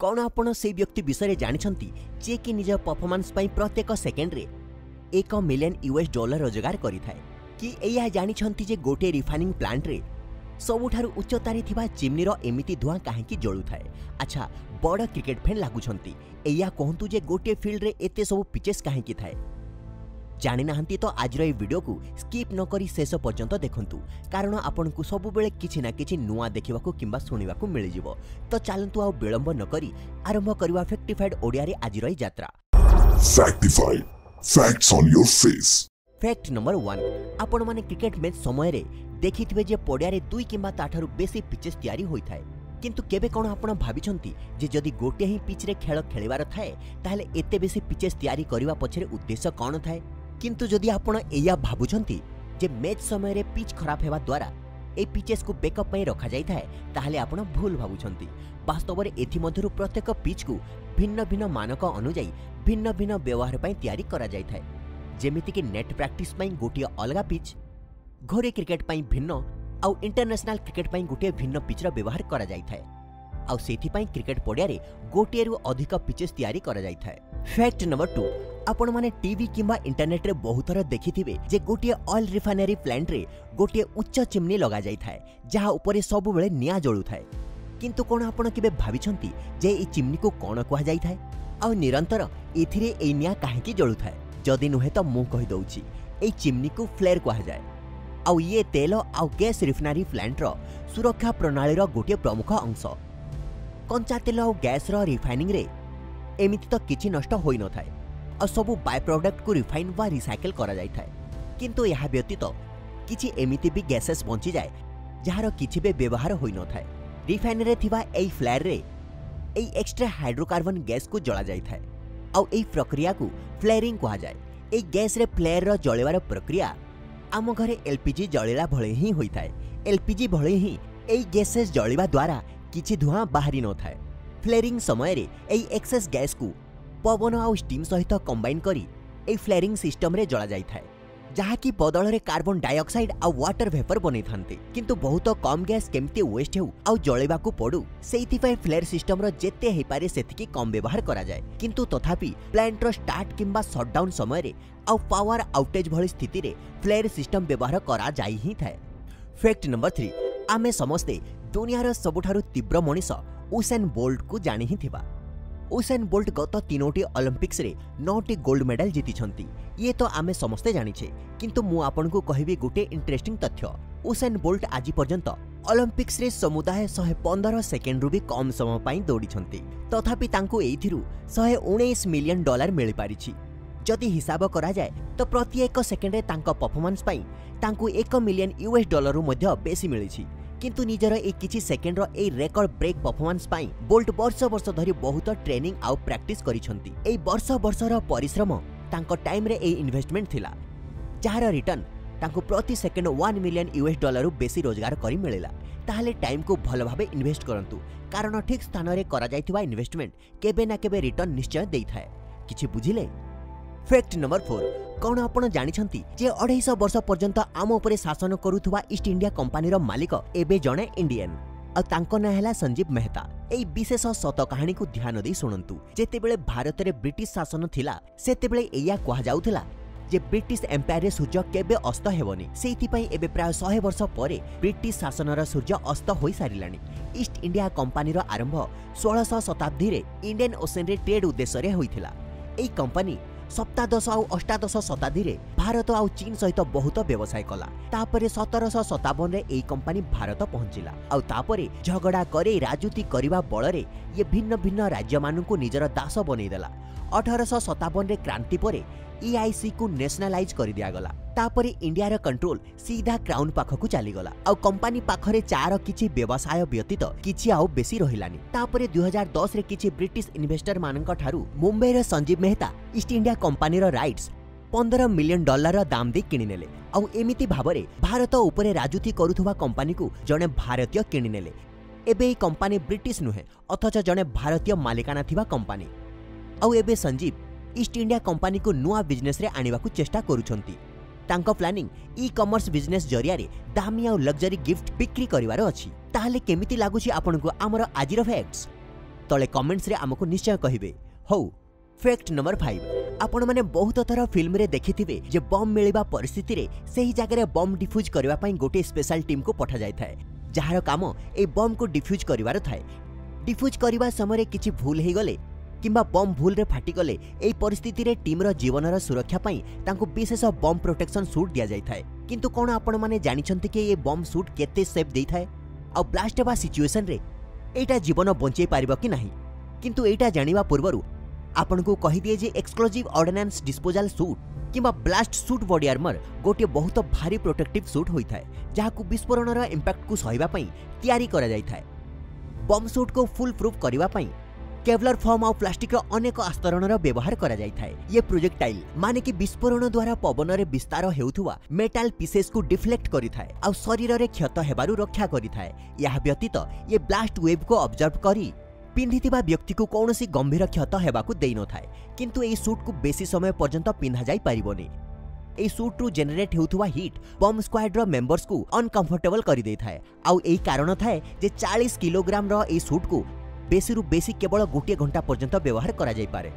कौन आपण से व्यक्ति विषय जानिछंती जे कि निज परफॉर्मेंस पई प्रत्येक सेकेंड रे $1 मिलियन रोजगार करिथाय कि एया जानिछंती जे गोटे रिफाइनिंग प्लांट रे सबुठारु उच्चतारे थिबा चिमनीर एमिति धुआं काहेकि जळुथाय। अच्छा बड़ क्रिकेट फैन लागुछंती एया कहंतु जे गोटे फील्ड रे एते सब पिचेस काहेकि थाय। जानि नाहंती तो आजर ए वीडियो को स्किप न करी शेष पर्यंत देखंतु कारण आपन को सब बेले किछि ना किछि नुआ देखिबाकू किंबा सुनिबाकू मिलि जिवो। तो चलंतु आ विलंब न करी आरंभ करबा फैक्टिफाइड ओडिया रे आजर ए यात्रा। Factified facts on your face. Fact number 1 आपण माने क्रिकेट मैच समय रे देखिथिबे जे पडिया रे 2 किंबा ताठारु बेसी पिचेस तयारी होइथाय किंतु केबे कोन आपण भाबिछंती जे जदि गोटे ही पिच रे खेल खेलिबार थाए ताहले एते बेसी पिचेस तयारी करबा पछरे उद्देश्य कोन थाए। किंतु जदि आपण एया भाबुछंती जे मैच समय रे पिच खराब हेबा द्वारा ए पिचेस को बैकअप पई रखा जाई थाए ताहले आपण भूल भाबुछंती। वास्तव रे एथि मध्यरु प्रत्येक पिच को भिन्न भिन्न मानक अनुଯାयी भिन्न भिन्न व्यवहार पई तयारी करा जाई थाए। जेमिति कि नेट प्रैक्टिस पई गोटिए अलगा पिच, घरे क्रिकेट पई भिन्न आउ इंटरनेशनल क्रिकेट पई गोटिए भिन्न पिच रो व्यवहार करा जाई थाए आउ सेथि पई क्रिकेट पडिया रे गोटिए रु अधिक पिचेस तयारी करा जाई थाए। फैक्ट नंबर 2 आपण माने टीवी किंबा इंटरनेट रे बहुत थर देखिथिबे जे गोटिए ऑयल रिफाइनरी प्लांट रे गोटिए उच्च चिमनी लगा जाई थाए जहा ऊपर सब बेले निया जळु थाए। किंतु कोन आपण केबे भाबिछंती जे ई चिमनी को कोन कहआ जाई थाए आउ निरंतर एथिरे ए निया काहेकि जळु थाए। जदि नुहे तो मु कहि दउची ए चिमनी को फ्लेयर कहआ जाय आउ ये तेल आउ गैस रिफाइनरी प्लांट रो सुरक्षा प्रणाली रो गोटिए प्रमुख अंश। कंचा तेल आउ गैस रो रिफाइनिंग रे एमिति तो किछि नष्ट होई न थाए और सबु बाय प्रोडक्ट को रिफाइन वा रिसाइकल करा जाय थाए। किंतु यह व्यतीत किछि एमिति भी गैसेस बंची जाए जहार किछि बे व्यवहार होई न थाए। रिफाइनरी थिबा एई फ्लेयर रे एई एक्स्ट्रा हाइड्रोकार्बन गैस को जला जाय थाए आउ एई प्रक्रिया को फ्लेयरिंग कहा जाए। एई गैस रे फ्लेयर रो जळेवार प्रक्रिया आम घरे एलपीजी जळेला भळे ही होई थाए। एलपीजी भळे ही एई गैसेस जळिबा द्वारा किछि धुआं बाहरी न थाए। फ्लेयरिंग समय रे एई एक्सेस गैस को पवन आउ स्टीम सहित कंबाइन करी एई फ्लेयरिंग सिस्टम रे जळा जाय थाए जहा कि बदल रे कार्बन डाइऑक्साइड आ वाटर वेपर बनै थांते। किंतु बहुत कम गैस केमती वेस्ट हेउ आ जळेबा को पडू सेइथि पय फ्लेयर सिस्टम रो जेते हे पारे सेतिकी कम व्यवहार करा जाय। किंतु तथापि प्लांट रो स्टार्ट किंबा शटडाउन समय रे आ पावर आउटेज भली स्थिति रे फ्लेयर सिस्टम व्यवहार करा जाय ही थाए। फैक्ट नंबर 3 आमे समस्ते दुनिया रो सबुठारु तीव्र मनीष उसेन बोल्ट को जानि ही थिबा। उसेन बोल्ट गत 3टी ओलंपिक्स रे 9टी गोल्ड मेडल जीतिछंती ये तो आमे समस्ते जानिछे। किंतु मु आपन को कहबी गोटे इंटरेस्टिंग तथ्य। उसेन बोल्ट आज पर्यंत ओलंपिक्स रे समुदाय 115 सेकेंड रु भी कम समय पई दौड़ीछंती तथापि तांको एथिरु $119 मिलियन मिलि पारिछि। जदि हिसाब करा जाए तो प्रति 1 सेकेंड रे तांको परफॉर्मेंस पई तांको $1 मिलियन रु मध्य बेसी मिलिछि। किंतु निजर ए किछि सेकेंड रो ए रेकॉर्ड ब्रेक परफॉर्मेंस पाई बोल्ट वर्ष वर्ष धरी बहुत ट्रेनिंग आउ प्रैक्टिस करिसंती। ए वर्ष वर्षर परिश्रम तांको टाइम रे ए इन्वेस्टमेंट थिला जहार रिटर्न तांको प्रति सेकेंड $1 मिलियन रु बेसी रोजगार करी मिलिला। ताहले टाइम को भल भाबे इन्वेस्ट करंतु कारण ठीक स्थान रे करा जायथिबा इन्वेस्टमेंट केबे ना केबे रिटर्न निश्चय देई थाए। किछि बुझिले। फैक्ट नंबर 4 कौन आपण जानिछंती जे 250 वर्ष पर्यंत आम उपरे शासन करुथुवा ईस्ट इंडिया कंपनी रो मालिक एबे जणे इंडियन आ तांको ना हैला संजीव मेहता। एई विशेष सत कहानी को ध्यान दे सुनंतु। जेतेबेले भारत रे ब्रिटिश शासन थिला सेतेबेले एया कहा जाउथला जे ब्रिटिश एम्पायर रे सूर्य केबे अस्त हेबनी। सेइथि पई एबे प्राय 100 वर्ष परे ब्रिटिश शासन रो सूर्य अस्त होई सारिलानी। ईस्ट इंडिया कंपनी रो आरंभ 1600 शताब्दी रे इंडियन ओशन रे ट्रेड उद्देश्य रे होइथिला। एई कंपनी सप्तादश आउ अष्टादश शताब्दी रे भारत आउ चीन सहित बहुत व्यवसाय कला। तापरे 1757 रे एई कंपनी भारत पहुंचिला आउ तापरे झगड़ा करे राजूती करिबा बळरे ये भिन्न भिन्न राज्य मानकु निजर दास बनै देला। 1857 रे क्रांति परे EIC को नेशनलाइज कर दिया गला। तापरे इंडिया रा कंट्रोल सीधा क्राउन पाखकु चली गला आउ कंपनी पाखरे चार किछि व्यवसाय व्यतीत किछि आउ बेसी रहिलानी। तापरे 2010 रे किछि ब्रिटिश इन्वेस्टर मानक ठारू मुंबई रे Sanjiv Mehta East India company रो राइट्स $15 मिलियन दाम दे किनि नेले आउ एमिति भाबरे भारत उपरे राजूती करुथुवा कंपनी को जने भारतीय किनि नेले। एबे ई कंपनी ब्रिटिश नुहे अथच जने भारतीय मालिकाना थिबा कंपनी आउ एबे संजीव ईस्ट इंडिया कंपनी को नुआ बिजनेस रे आनिबाकू चेष्टा करूछंती। तांको प्लानिंग ई कॉमर्स बिजनेस जरिया रे दामी आ लग्जरी गिफ्ट बिक्री करिवार अछि। ताहले केमिति लागुछि आपनको आमर आजिर फैक्ट्स। तले कमेंट्स रे आमको निश्चय कहिबे। हौ फैक्ट नंबर 5 आपण माने बहुत थर फिल्म रे देखिथिबे जे बम मिलिबा परिस्थिति रे सही जगह बम डिफ्यूज करबा पई गोटे स्पेशल टीम को पठा जाय थाए जहार काम ए बम को डिफ्यूज करिवार थाए। डिफ्यूज करबा समय किछि भूल हे गले किंबा बम भूल रे फाटी गले ए परिस्थिति रे टीम रो जीवनर सुरक्षा पई तांको विशेष बम प्रोटेक्शन सूट दिया जाय थाए। किंतु कोन आपण माने जानि छंती कि ए बम सूट केते सेफ देई थाए आ ब्लास्ट बा सिचुएशन रे एटा जीवन बंचै पारिबो कि नाही। किंतु एटा जानिबा पूर्वरु आपण को कहि दिए जे एक्सक्लूसिव ऑर्डिनेंस डिस्पोजल सूट किंबा ब्लास्ट सूट बॉडी आर्मर गोटे बहुत भारी प्रोटेक्टिव सूट होई थाए जहाकू विस्फोरणर इंपैक्ट को सहिबा पई तैयारी करा जाय थाए। बम सूट को फुल प्रूफ करिबा पई केवलर फॉर्म और प्लास्टिक रो अनेक आस्तरणर व्यवहार करा जाय थाए। ये प्रोजेक्टाइल माने कि विस्फोरण द्वारा पवन रे विस्तार हेउथुवा मेटल पीसेस को डिफ्लेक्ट करि थाए आ शरीर रे क्षत हेबारु रक्षा करि थाए। यह व्यतीत ये ब्लास्ट वेव को ऑब्जर्व करी पिंधिथिबा व्यक्ति को कौनसी गंभीर क्षत हेबाकू देई न थाए। किंतु ए सूट को बेसी समय पर्यंत पिंधा जाई पारिबोनी। ए सूट रु जनरेट हेउथुवा हीट बम स्क्वाड रो मेंबर्स को अनकंफर्टेबल करि देई थाए। आ एई कारण थाए जे 40 किलोग्राम रो ए सूट को बेसी रु बेसी केवल गोटे घंटा पर्यंत व्यवहार करा जाई पारे।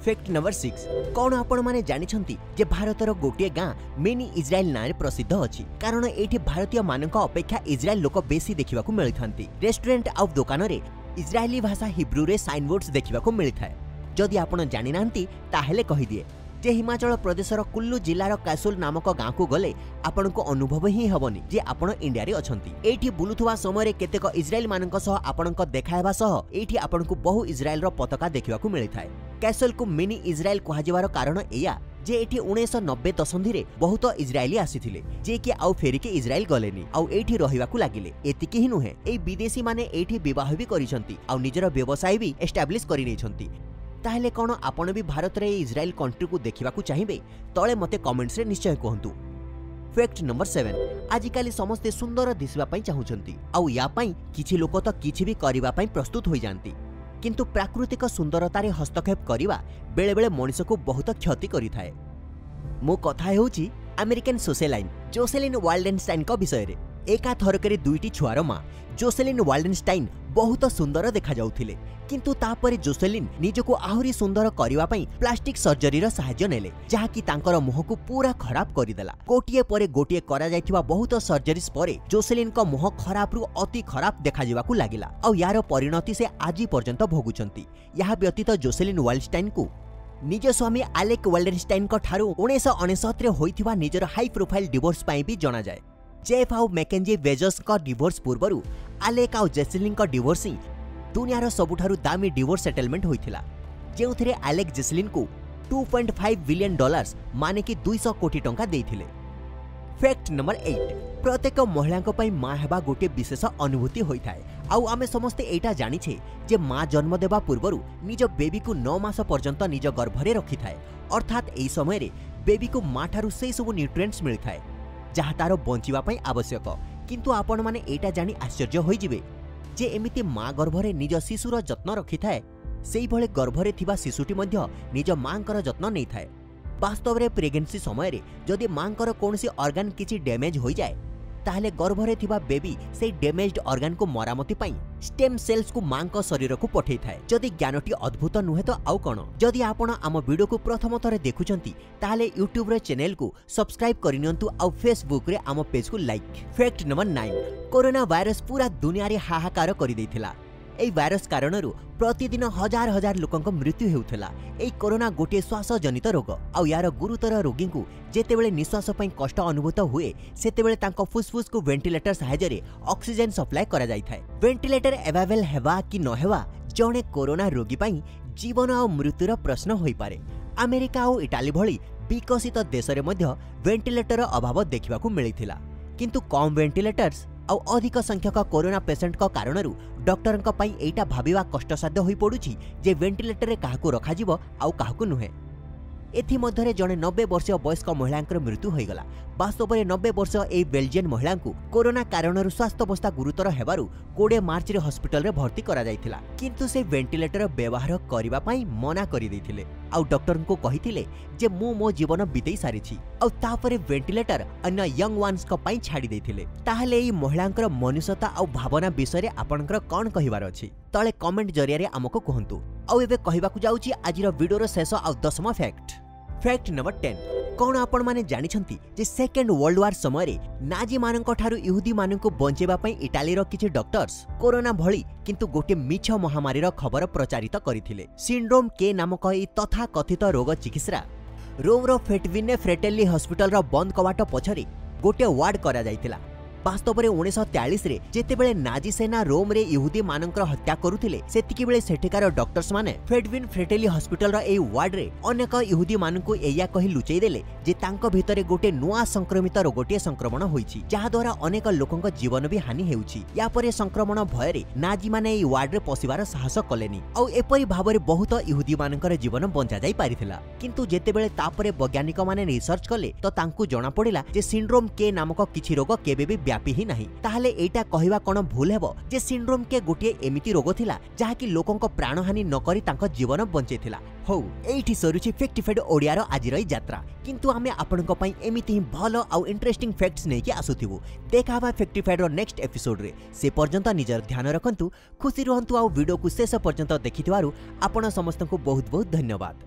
फैक्ट नंबर 6 कौन आपण माने जानि छंती जे भारतर गोटे गां मिनी इजराइल नारे प्रसिद्ध अछि कारण एठी भारतीय मानक अपेक्षा इजराइल लोक बेसी देखिबाकू मिलिथांती। रेस्टोरेंट आ दुकान रे इजरायली भाषा हिब्रू रे साइन बोर्ड्स देखिबाकू मिलिथाए। जदि आपण जानि नांती ताहेले कहि दिए जे हिमाचल प्रदेशर कुल्लू जिल्लार कैसुल नामक गाँ को गले आपण को अनुभव ही हेबनी जे आपण इंडिया रे अछंती। एठी बुलुथुवा समय केतेक इजराइल मानक सह आपण को देखायबा सह एठी आपण को बहु इजराइल रो पताका देखिबाकू मिलिथाए। कैसल को मिनी इजराइल कहजिबार कारण एया जे एठी 1990 दशंधि रे बहुत इजरायली आसीथिले जे कि आउ फेरिके इजराइल गलेनी आउ एठी रहिबाकू लागिले। एतिकी ही नुहे ए विदेशी माने एठी विवाह भी करिसंती आउ निजर व्यवसाय भी एस्टैब्लिश करि नैछंती। ताहेले कोन आपण भी भारत रे इजराइल कंट्री को देखिबाकू चाहिबे तळे मते कमेंट्स रे निश्चय कहंतु। फैक्ट नंबर 7 आजिकाली समस्ते सुंदर दिसबा पई चाहुचंती आउ या पई किछि लोक तो किछि भी करिबा पई प्रस्तुत होई जानती। किंतु प्राकृतिक सुंदरता रे हस्तक्षेप करिबा बेले बेले मनुष्य को बहुत क्षति करि थाए। मो कथा हेउची अमेरिकन सोशेलाइन जोसेलिन वाल्डेनस्टाइन को विषय रे। एका थरकरे दुईटी छुआर मां जोसेलिन वाल्डेनस्टाइन बहुत सुंदर देखा जाउथिले किंतु तापरे जोसेलिन निजको आहुरी सुंदर करिवा पई प्लास्टिक सर्जरी रो सहाय्य नेले जहा कि तांकर मुह को पूरा खराब करिदेला। गोटिए परे गोटिए करा जायथिबा बहुत सर्जरीज परे जोसेलिन को मुह खराब रु अति खराब देखा जिवाकू लागिला आ यार परिणति से आजि पर्यंत भोगुचंती। यह व्यतीत जोसेलिन वाल्डेनस्टाइन को निज स्वामी आलेक वाल्डेनस्टाइन को ठारू 1969 रे होइथिबा निजर हाई प्रोफाइल डिवोर्स पई भी जणा जाय। जेफ आउ मैकेंजी बेजोस का डिवोर्स पूर्वरु आलेक आउ जेसलिन का डिवोर्स दुनियार सबुठारु दामी डिवोर्स सेटलमेंट होइथिला जेउथिरे आलेक जेसलिन को $2.5 बिलियन माने कि 200 कोटी टंका देइथिले। फैक्ट नंबर 8 प्रत्येक महिला पई मां हेबा गोटे विशेष अनुभूति होइथाय आउ आमे समस्ते एटा जानिछे जे मां जन्म देबा पूर्वरु निज बेबी को 9 मास पर्यंत निज गर्भरे रखिथाय अर्थात एई समय रे बेबी को मां ठारु सेई सब न्यूट्रिएंट्स मिलिथाय जहा तार बंचिबा पई आवश्यक। किंतु आपण माने एटा जानि आश्चर्य होई जिवे जे एमिति मां गर्भरे निज शिशुर जत्न रखिथाय सेई भले गर्भरे थिबा शिशुटी मध्य निज मांकर जत्न नै थाए। वास्तव रे प्रेगनेंसी समय रे जदि मांकर कोनसी ऑर्गन किछि डैमेज होई जाय ताहले गर्भरे थिबा बेबी सेई डैमेज्ड ऑर्गन को मरामती पई स्टेम सेल्स को मांक शरीर को पठै थाए। जदि ज्ञानटी अद्भुत नुहे तो आउ कोन। जदि आपण आम वीडियो को प्रथम थरे देखुचंती ताहले YouTube रे चैनल को सब्सक्राइब करिनियंतु आउ Facebook रे आम पेज को like. Fact number 9 corona virus पूरा दुनिया रे हाहाकार करि दैथिला। एई वायरस कारणरू प्रतिदिन हजार हजार लोकंक मृत्यु हेउथला। एई कोरोना गोटे श्वास जनित रोग आ यार गुरुतर रोगी को जेतेबेले निश्वास पई कष्ट अनुभूत हुए सेतेबेले तांको फुसफुस को वेंटिलेटर सहायता रे ऑक्सीजन सप्लाई करा जाय थाए। वेंटिलेटर अवेलेबल हेबा कि न हेबा जणे कोरोना रोगी पई जीवन आ मृत्युर प्रश्न होई पारे। अमेरिका और इटाली भली विकसित देश रे मध्य वेंटिलेटर अभाव देखिबाकू मिलिथिला किंतु कम वेंटिलेटर्स आउ अधिक संख्यक कोरोना पेशेंट का कारणरू डॉक्टर एटा भाविबा कष्टसाध्य होई पड़ुछि जे वेंटिलेटर रे काहाकू रखा जिवो आउ काहाकू नुहे। एथि मध्यरे जणे 90 वर्षीय वयस्क महिलांकर मृत्यु होईगला। वास्तव में 90 वर्ष ए बेल्जियन महिला को कोरोना कारण स्वास्थ्य अवस्था गुरुतर हेबारु 20 मार्च रे हॉस्पिटल रे भर्ती करा जायथिला, किंतु से वेंटिलेटर व्यवहार करिबा पई मना करि दैथिले आ डॉक्टर को कहिथिले जे मो जीवन बितेई सारिछि आ तापरे वेंटिलेटर अन्य यंग वन्स को पई छाडी दैथिले। ताहले एई महिलांकर मनुष्यता आ भावना विषय रे आपनकर कोन कहिबार अछि तळे कमेंट जरिया रे हमको कहंतु। आ एबे कहिबाकू जाउछि आजिर वीडियो शेष आ 10वां फैक्ट नंबर 10। कौन आपण माने जानि छंती जे सेकेंड वर्ल्ड वार समय नाजी मानक ठारू यहूदी मानक बंचेबा पई इटालीर किछि डॉक्टर्स कोरोना भली किंतु गोटे मिछ महामारीर खबर प्रचारित करथिले। सिंड्रोम के नामक ए तथा कथित रोग चिकित्सा रोमर फेटविने फ्रेटेली हॉस्पिटल रो बंद कवाट पछरे गोटे वार्ड करा जायतिला। वास्तव में 1943 रे जेतेबेले नाजी सेना रोम रे यहूदी मानकर हत्या करुथिले सेतिकी बेले सेठिकार डॉक्टर्स माने फेटविन फ्रेटेली हॉस्पिटल रो ए वार्ड रे अनेक यहूदी मानकु एया कहि लुचेई देले जे तांको भितरे गोटे नुआ संक्रमित रोगटे संक्रमण होईछि जहा द्वारा अनेक लोकंक जीवन भी हानि हेउछि। या परे संक्रमण भय रे नाजी माने ए वार्ड रे पसिबार साहस कलेनी और एपरि भाबरे बहुत यहूदी मानकर जीवन बंचा जाई पारिथिला। किंतु जेतेबेले तापरे वैज्ञानिक माने रिसर्च कले तो तांकु जणा पडिला जे सिंड्रोम के नामक किछि रोग केबे भी व्यापी ही नहीं। ताहले एटा कहिबा कोन भूल हेबो जे सिंड्रोम के गोटे एमिति रोग थिला जहा कि लोकंक प्राणहानि न करी तांको जीवन बंचेथिला। हो एठी सरुछि फैक्टिफाइड ओडियार आजिर यात्रा, किंतु आमे आपनक पई एमिति ही भलो आ इंटरेस्टिंग फैक्ट्स नै कि आसुथिबु। देखाबा फैक्टिफाइड रो नेक्स्ट एपिसोड रे। से पर्यंत निजर ध्यान रखंतु, खुशी रहंतु आ वीडियो को शेष पर्यंत देखिथिवारु आपण समस्तनकु बहुत बहुत धन्यवाद।